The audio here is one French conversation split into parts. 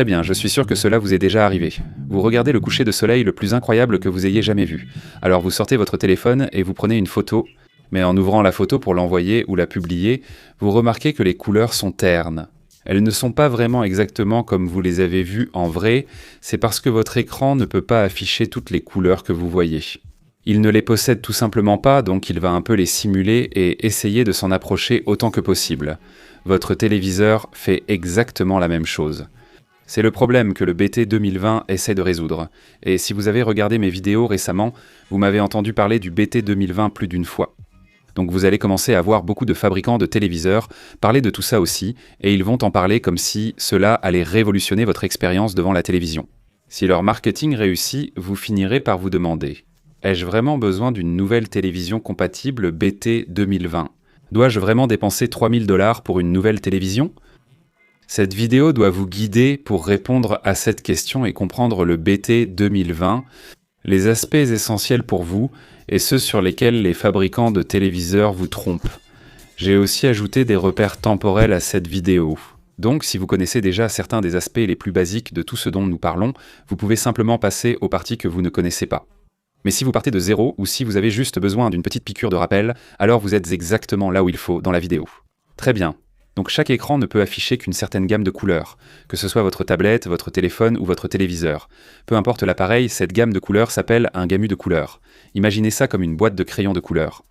Très bien, je suis sûr que cela vous est déjà arrivé. Vous regardez le coucher de soleil le plus incroyable que vous ayez jamais vu. Alors vous sortez votre téléphone et vous prenez une photo, mais en ouvrant la photo pour l'envoyer ou la publier, vous remarquez que les couleurs sont ternes. Elles ne sont pas vraiment exactement comme vous les avez vues en vrai, c'est parce que votre écran ne peut pas afficher toutes les couleurs que vous voyez. Il ne les possède tout simplement pas, donc il va un peu les simuler et essayer de s'en approcher autant que possible. Votre téléviseur fait exactement la même chose. C'est le problème que le BT 2020 essaie de résoudre. Et si vous avez regardé mes vidéos récemment, vous m'avez entendu parler du BT 2020 plus d'une fois. Donc vous allez commencer à voir beaucoup de fabricants de téléviseurs parler de tout ça aussi, et ils vont en parler comme si cela allait révolutionner votre expérience devant la télévision. Si leur marketing réussit, vous finirez par vous demander « Ai-je vraiment besoin d'une nouvelle télévision compatible BT 2020 ? Dois-je vraiment dépenser 3000 $ pour une nouvelle télévision ?» Cette vidéo doit vous guider pour répondre à cette question et comprendre le BT 2020, les aspects essentiels pour vous et ceux sur lesquels les fabricants de téléviseurs vous trompent. J'ai aussi ajouté des repères temporels à cette vidéo. Donc, si vous connaissez déjà certains des aspects les plus basiques de tout ce dont nous parlons, vous pouvez simplement passer aux parties que vous ne connaissez pas. Mais si vous partez de zéro ou si vous avez juste besoin d'une petite piqûre de rappel, alors vous êtes exactement là où il faut dans la vidéo. Très bien. Donc chaque écran ne peut afficher qu'une certaine gamme de couleurs, que ce soit votre tablette, votre téléphone ou votre téléviseur. Peu importe l'appareil, cette gamme de couleurs s'appelle un gamu de couleurs. Imaginez ça comme une boîte de crayons de couleurs.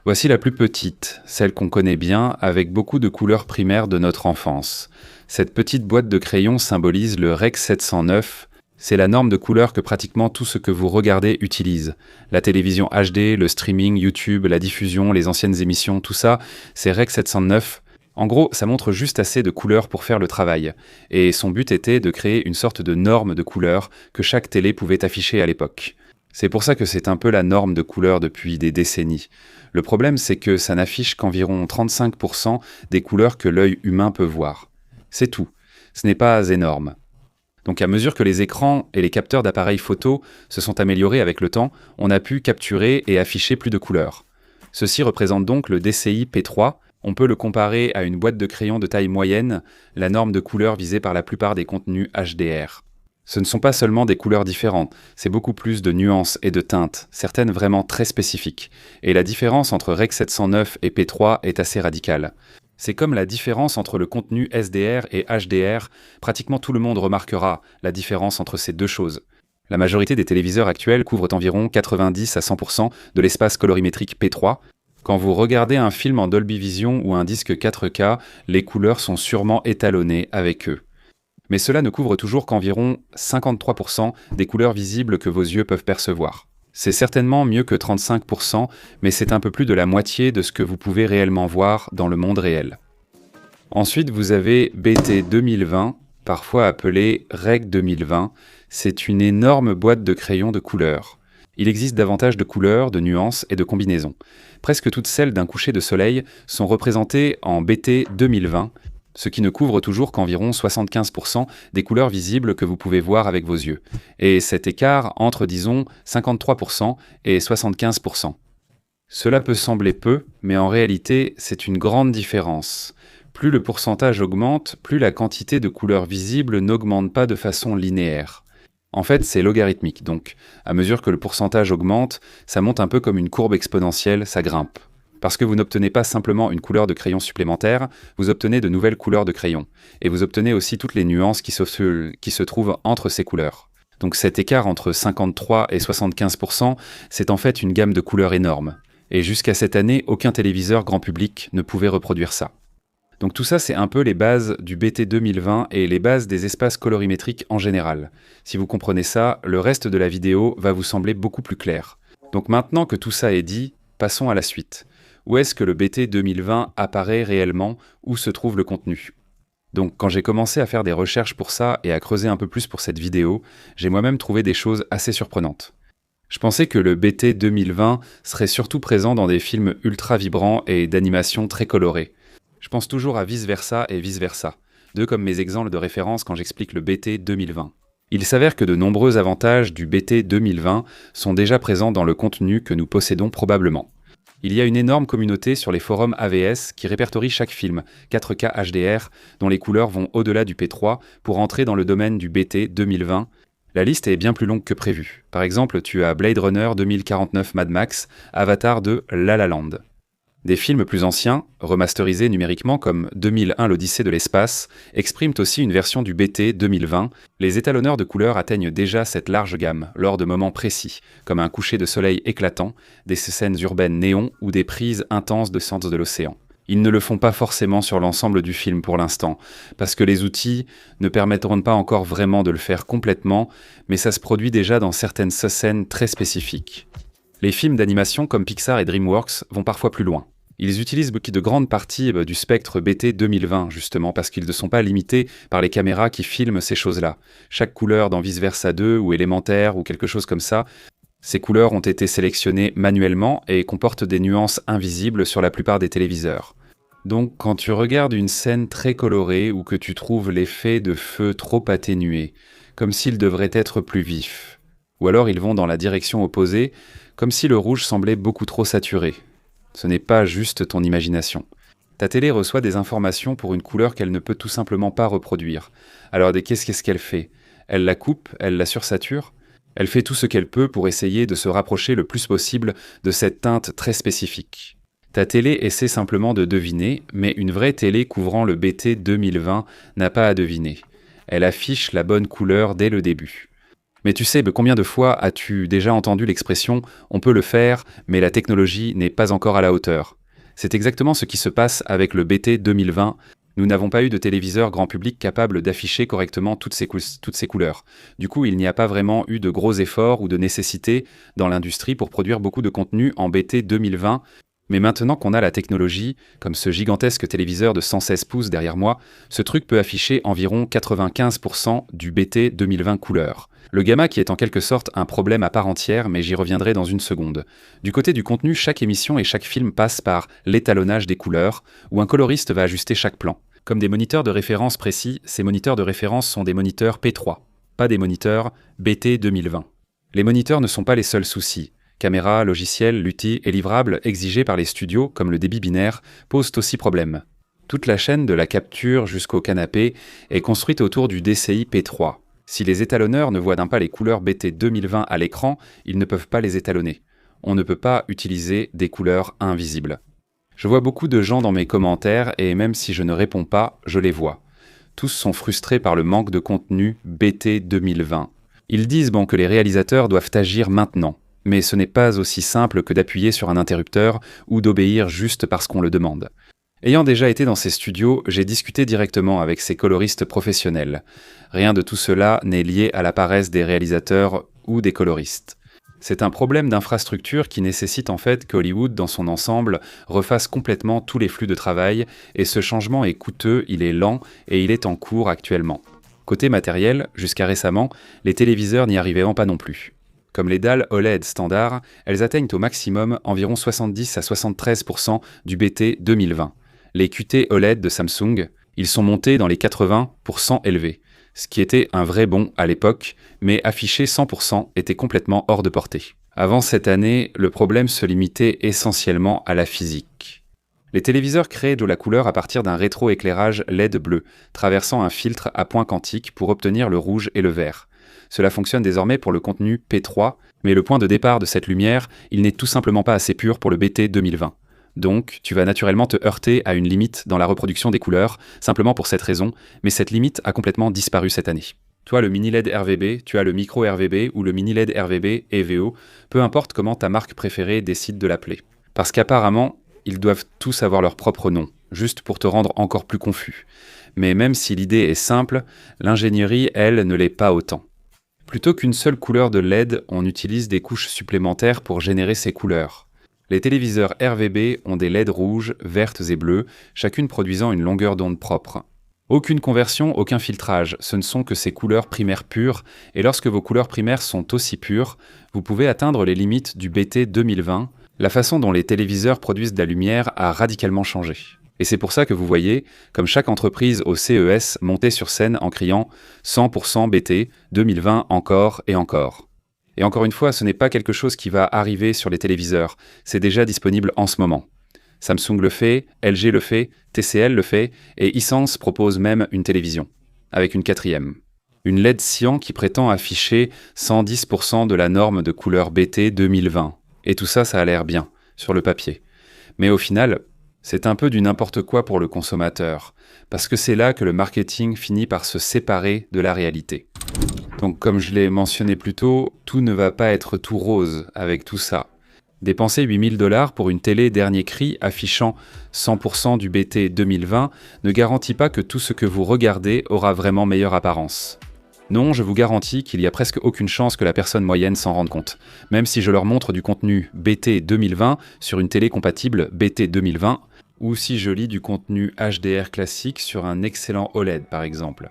Voici la plus petite, celle qu'on connaît bien, avec beaucoup de couleurs primaires de notre enfance. Cette petite boîte de crayons symbolise le Rec 709. C'est la norme de couleurs que pratiquement tout ce que vous regardez utilise. La télévision HD, le streaming, YouTube, la diffusion, les anciennes émissions, tout ça, c'est Rec 709. En gros, ça montre juste assez de couleurs pour faire le travail. Et son but était de créer une sorte de norme de couleurs que chaque télé pouvait afficher à l'époque. C'est pour ça que c'est un peu la norme de couleurs depuis des décennies. Le problème, c'est que ça n'affiche qu'environ 35% des couleurs que l'œil humain peut voir. C'est tout. Ce n'est pas énorme. Donc à mesure que les écrans et les capteurs d'appareils photo se sont améliorés avec le temps, on a pu capturer et afficher plus de couleurs. Ceci représente donc le DCI P3. On peut le comparer à une boîte de crayons de taille moyenne, la norme de couleurs visée par la plupart des contenus HDR. Ce ne sont pas seulement des couleurs différentes, c'est beaucoup plus de nuances et de teintes, certaines vraiment très spécifiques. Et la différence entre Rec 709 et P3 est assez radicale. C'est comme la différence entre le contenu SDR et HDR, pratiquement tout le monde remarquera la différence entre ces deux choses. La majorité des téléviseurs actuels couvrent environ 90 à 100% de l'espace colorimétrique P3. Quand vous regardez un film en Dolby Vision ou un disque 4K, les couleurs sont sûrement étalonnées avec eux. Mais cela ne couvre toujours qu'environ 53% des couleurs visibles que vos yeux peuvent percevoir. C'est certainement mieux que 35%, mais c'est un peu plus de la moitié de ce que vous pouvez réellement voir dans le monde réel. Ensuite, vous avez BT 2020, parfois appelée Rec 2020. C'est une énorme boîte de crayons de couleurs. Il existe davantage de couleurs, de nuances et de combinaisons. Presque toutes celles d'un coucher de soleil sont représentées en BT 2020, ce qui ne couvre toujours qu'environ 75% des couleurs visibles que vous pouvez voir avec vos yeux. Et cet écart entre, disons, 53% et 75%. Cela peut sembler peu, mais en réalité, c'est une grande différence. Plus le pourcentage augmente, plus la quantité de couleurs visibles n'augmente pas de façon linéaire. En fait, c'est logarithmique, donc à mesure que le pourcentage augmente, ça monte un peu comme une courbe exponentielle, ça grimpe. Parce que vous n'obtenez pas simplement une couleur de crayon supplémentaire, vous obtenez de nouvelles couleurs de crayon. Et vous obtenez aussi toutes les nuances qui se trouvent entre ces couleurs. Donc cet écart entre 53 et 75%, c'est en fait une gamme de couleurs énorme. Et jusqu'à cette année, aucun téléviseur grand public ne pouvait reproduire ça. Donc tout ça, c'est un peu les bases du BT 2020 et les bases des espaces colorimétriques en général. Si vous comprenez ça, le reste de la vidéo va vous sembler beaucoup plus clair. Donc maintenant que tout ça est dit, passons à la suite. Où est-ce que le BT 2020 apparaît réellement? Où se trouve le contenu? Donc quand j'ai commencé à faire des recherches pour ça et à creuser un peu plus pour cette vidéo, j'ai moi-même trouvé des choses assez surprenantes. Je pensais que le BT 2020 serait surtout présent dans des films ultra vibrants et d'animation très colorée. Je pense toujours à Vice Versa et Vice Versa, deux comme mes exemples de référence quand j'explique le BT 2020. Il s'avère que de nombreux avantages du BT 2020 sont déjà présents dans le contenu que nous possédons probablement. Il y a une énorme communauté sur les forums AVS qui répertorie chaque film 4K HDR dont les couleurs vont au-delà du P3 pour entrer dans le domaine du BT 2020. La liste est bien plus longue que prévu. Par exemple, tu as Blade Runner 2049 Mad Max, Avatar de La La Land. Des films plus anciens, remasterisés numériquement comme 2001 l'Odyssée de l'espace, expriment aussi une version du BT 2020. Les étalonneurs de couleurs atteignent déjà cette large gamme lors de moments précis, comme un coucher de soleil éclatant, des scènes urbaines néons ou des prises intenses de sens de l'océan. Ils ne le font pas forcément sur l'ensemble du film pour l'instant, parce que les outils ne permettront pas encore vraiment de le faire complètement, mais ça se produit déjà dans certaines scènes très spécifiques. Les films d'animation comme Pixar et DreamWorks vont parfois plus loin. Ils utilisent de grandes parties du spectre BT 2020, justement, parce qu'ils ne sont pas limités par les caméras qui filment ces choses-là. Chaque couleur dans Vice Versa 2 ou Élémentaire ou quelque chose comme ça, ces couleurs ont été sélectionnées manuellement et comportent des nuances invisibles sur la plupart des téléviseurs. Donc quand tu regardes une scène très colorée ou que tu trouves l'effet de feu trop atténué, comme s'il devrait être plus vif, ou alors ils vont dans la direction opposée, comme si le rouge semblait beaucoup trop saturé. Ce n'est pas juste ton imagination. Ta télé reçoit des informations pour une couleur qu'elle ne peut tout simplement pas reproduire. Alors qu'est-ce qu'elle fait? Elle la coupe, elle la sursature? Elle fait tout ce qu'elle peut pour essayer de se rapprocher le plus possible de cette teinte très spécifique. Ta télé essaie simplement de deviner, mais une vraie télé couvrant le BT 2020 n'a pas à deviner. Elle affiche la bonne couleur dès le début. Mais tu sais, combien de fois as-tu déjà entendu l'expression « on peut le faire, mais la technologie n'est pas encore à la hauteur ». C'est exactement ce qui se passe avec le BT 2020. Nous n'avons pas eu de téléviseur grand public capable d'afficher correctement toutes ces couleurs. Du coup, il n'y a pas vraiment eu de gros efforts ou de nécessité dans l'industrie pour produire beaucoup de contenu en BT 2020. Mais maintenant qu'on a la technologie, comme ce gigantesque téléviseur de 116 pouces derrière moi, ce truc peut afficher environ 95% du BT 2020 couleurs. Le gamma qui est en quelque sorte un problème à part entière, mais j'y reviendrai dans une seconde. Du côté du contenu, chaque émission et chaque film passe par l'étalonnage des couleurs, où un coloriste va ajuster chaque plan. Comme des moniteurs de référence précis, ces moniteurs de référence sont des moniteurs P3, pas des moniteurs BT 2020. Les moniteurs ne sont pas les seuls soucis. Caméras, logiciels, l'outil et livrables exigés par les studios, comme le débit binaire, posent aussi problème. Toute la chaîne de la capture jusqu'au canapé est construite autour du DCI P3. Si les étalonneurs ne voient d'un pas les couleurs BT 2020 à l'écran, ils ne peuvent pas les étalonner. On ne peut pas utiliser des couleurs invisibles. Je vois beaucoup de gens dans mes commentaires et même si je ne réponds pas, je les vois. Tous sont frustrés par le manque de contenu BT 2020. Ils disent que les réalisateurs doivent agir maintenant. Mais ce n'est pas aussi simple que d'appuyer sur un interrupteur ou d'obéir juste parce qu'on le demande. Ayant déjà été dans ces studios, j'ai discuté directement avec ces coloristes professionnels. Rien de tout cela n'est lié à la paresse des réalisateurs ou des coloristes. C'est un problème d'infrastructure qui nécessite en fait qu'Hollywood, dans son ensemble, refasse complètement tous les flux de travail, et ce changement est coûteux, il est lent et il est en cours actuellement. Côté matériel, jusqu'à récemment, les téléviseurs n'y arrivaient pas non plus. Comme les dalles OLED standard, elles atteignent au maximum environ 70 à 73% du BT 2020. Les QT OLED de Samsung, ils sont montés dans les 80% élevés, ce qui était un vrai bond à l'époque, mais afficher 100% était complètement hors de portée. Avant cette année, le problème se limitait essentiellement à la physique. Les téléviseurs créaient de la couleur à partir d'un rétroéclairage LED bleu, traversant un filtre à point quantique pour obtenir le rouge et le vert. Cela fonctionne désormais pour le contenu P3, mais le point de départ de cette lumière, il n'est tout simplement pas assez pur pour le BT 2020. Donc, tu vas naturellement te heurter à une limite dans la reproduction des couleurs, simplement pour cette raison, mais cette limite a complètement disparu cette année. Toi, le mini LED RVB, tu as le micro RVB ou le mini LED RVB EVO, peu importe comment ta marque préférée décide de l'appeler. Parce qu'apparemment, ils doivent tous avoir leur propre nom, juste pour te rendre encore plus confus. Mais même si l'idée est simple, l'ingénierie, elle, ne l'est pas autant. Plutôt qu'une seule couleur de LED, on utilise des couches supplémentaires pour générer ces couleurs. Les téléviseurs RVB ont des LED rouges, vertes et bleues, chacune produisant une longueur d'onde propre. Aucune conversion, aucun filtrage, ce ne sont que ces couleurs primaires pures, et lorsque vos couleurs primaires sont aussi pures, vous pouvez atteindre les limites du BT 2020. La façon dont les téléviseurs produisent de la lumière a radicalement changé. Et c'est pour ça que vous voyez, comme chaque entreprise au CES monter sur scène en criant « 100% BT, 2020 encore et encore ». Et encore une fois, ce n'est pas quelque chose qui va arriver sur les téléviseurs, c'est déjà disponible en ce moment. Samsung le fait, LG le fait, TCL le fait, et Hisense propose même une télévision, avec une quatrième. Une LED cyan qui prétend afficher 110% de la norme de couleur BT 2020. Et tout ça, ça a l'air bien, sur le papier. Mais au final, c'est un peu du n'importe quoi pour le consommateur, parce que c'est là que le marketing finit par se séparer de la réalité. Donc comme je l'ai mentionné plus tôt, tout ne va pas être tout rose avec tout ça. Dépenser 8 000 $ pour une télé dernier cri affichant 100% du BT 2020 ne garantit pas que tout ce que vous regardez aura vraiment meilleure apparence. Non, je vous garantis qu'il y a presque aucune chance que la personne moyenne s'en rende compte, même si je leur montre du contenu BT 2020 sur une télé compatible BT 2020, ou si je lis du contenu HDR classique sur un excellent OLED par exemple.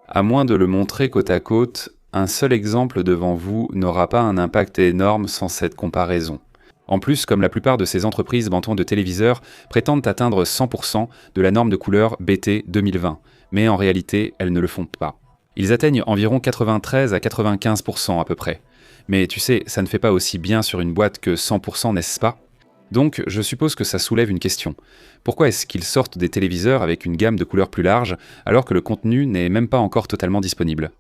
À moins de le montrer côte à côte, un seul exemple devant vous n'aura pas un impact énorme sans cette comparaison. En plus, comme la plupart de ces entreprises bantons de téléviseurs prétendent atteindre 100% de la norme de couleur BT 2020, mais en réalité, elles ne le font pas. Ils atteignent environ 93 à 95% à peu près. Mais tu sais, ça ne fait pas aussi bien sur une boîte que 100%, n'est-ce pas? Donc, je suppose que ça soulève une question. Pourquoi est-ce qu'ils sortent des téléviseurs avec une gamme de couleurs plus large, alors que le contenu n'est même pas encore totalement disponible?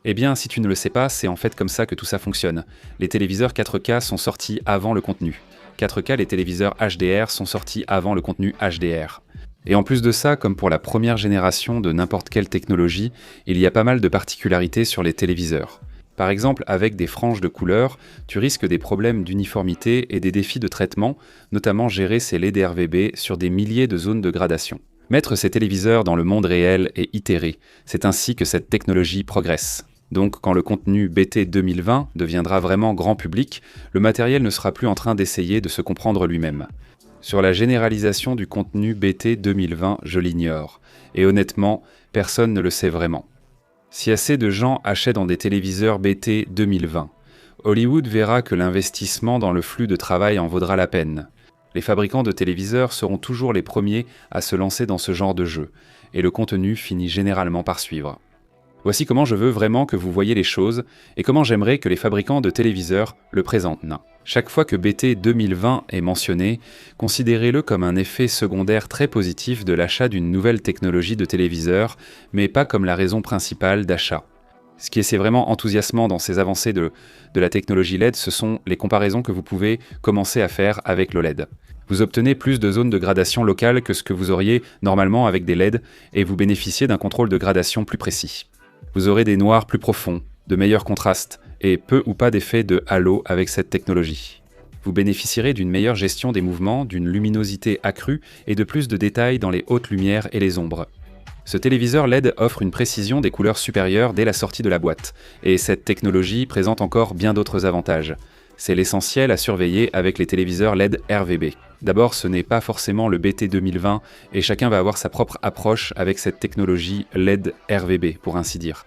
Eh bien, si tu ne le sais pas, c'est en fait comme ça que tout ça fonctionne. Les téléviseurs 4K sont sortis avant le contenu. 4K, les téléviseurs HDR sont sortis avant le contenu HDR. Et en plus de ça, comme pour la première génération de n'importe quelle technologie, il y a pas mal de particularités sur les téléviseurs. Par exemple, avec des franges de couleurs, tu risques des problèmes d'uniformité et des défis de traitement, notamment gérer ces LED RVB sur des milliers de zones de gradation. Mettre ces téléviseurs dans le monde réel et itérer, c'est ainsi que cette technologie progresse. Donc, quand le contenu BT 2020 deviendra vraiment grand public, le matériel ne sera plus en train d'essayer de se comprendre lui-même. Sur la généralisation du contenu BT 2020, je l'ignore. Et honnêtement, personne ne le sait vraiment. Si assez de gens achètent dans des téléviseurs BT 2020, Hollywood verra que l'investissement dans le flux de travail en vaudra la peine. Les fabricants de téléviseurs seront toujours les premiers à se lancer dans ce genre de jeu, et le contenu finit généralement par suivre. Voici comment je veux vraiment que vous voyez les choses, et comment j'aimerais que les fabricants de téléviseurs le présentent. Chaque fois que BT 2020 est mentionné, considérez-le comme un effet secondaire très positif de l'achat d'une nouvelle technologie de téléviseur, mais pas comme la raison principale d'achat. Ce qui est vraiment enthousiasmant dans ces avancées de la technologie LED, ce sont les comparaisons que vous pouvez commencer à faire avec l'OLED. Vous obtenez plus de zones de gradation locale que ce que vous auriez normalement avec des LED, et vous bénéficiez d'un contrôle de gradation plus précis. Vous aurez des noirs plus profonds, de meilleurs contrastes, et peu ou pas d'effet de halo avec cette technologie. Vous bénéficierez d'une meilleure gestion des mouvements, d'une luminosité accrue et de plus de détails dans les hautes lumières et les ombres. Ce téléviseur LED offre une précision des couleurs supérieures dès la sortie de la boîte, et cette technologie présente encore bien d'autres avantages. C'est l'essentiel à surveiller avec les téléviseurs LED RVB. D'abord, ce n'est pas forcément le BT 2020, et chacun va avoir sa propre approche avec cette technologie LED RVB, pour ainsi dire.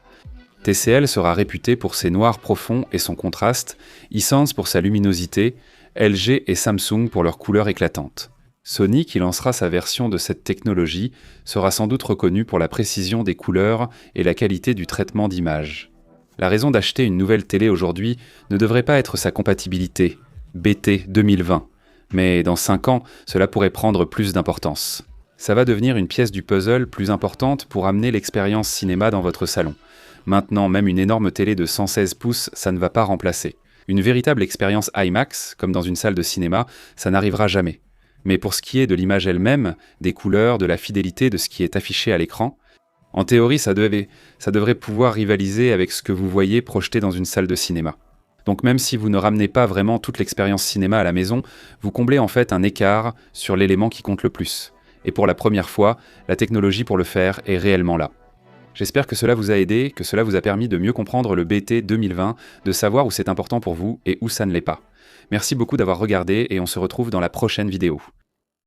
TCL sera réputé pour ses noirs profonds et son contraste, Hisense pour sa luminosité, LG et Samsung pour leurs couleurs éclatantes. Sony, qui lancera sa version de cette technologie, sera sans doute reconnu pour la précision des couleurs et la qualité du traitement d'image. La raison d'acheter une nouvelle télé aujourd'hui ne devrait pas être sa compatibilité, BT 2020, mais dans 5 ans, cela pourrait prendre plus d'importance. Ça va devenir une pièce du puzzle plus importante pour amener l'expérience cinéma dans votre salon. Maintenant, même une énorme télé de 116 pouces, ça ne va pas remplacer. Une véritable expérience IMAX, comme dans une salle de cinéma, ça n'arrivera jamais. Mais pour ce qui est de l'image elle-même, des couleurs, de la fidélité de ce qui est affiché à l'écran, en théorie, ça devrait pouvoir rivaliser avec ce que vous voyez projeté dans une salle de cinéma. Donc même si vous ne ramenez pas vraiment toute l'expérience cinéma à la maison, vous comblez en fait un écart sur l'élément qui compte le plus. Et pour la première fois, la technologie pour le faire est réellement là. J'espère que cela vous a aidé, que cela vous a permis de mieux comprendre le BT 2020, de savoir où c'est important pour vous et où ça ne l'est pas. Merci beaucoup d'avoir regardé et on se retrouve dans la prochaine vidéo.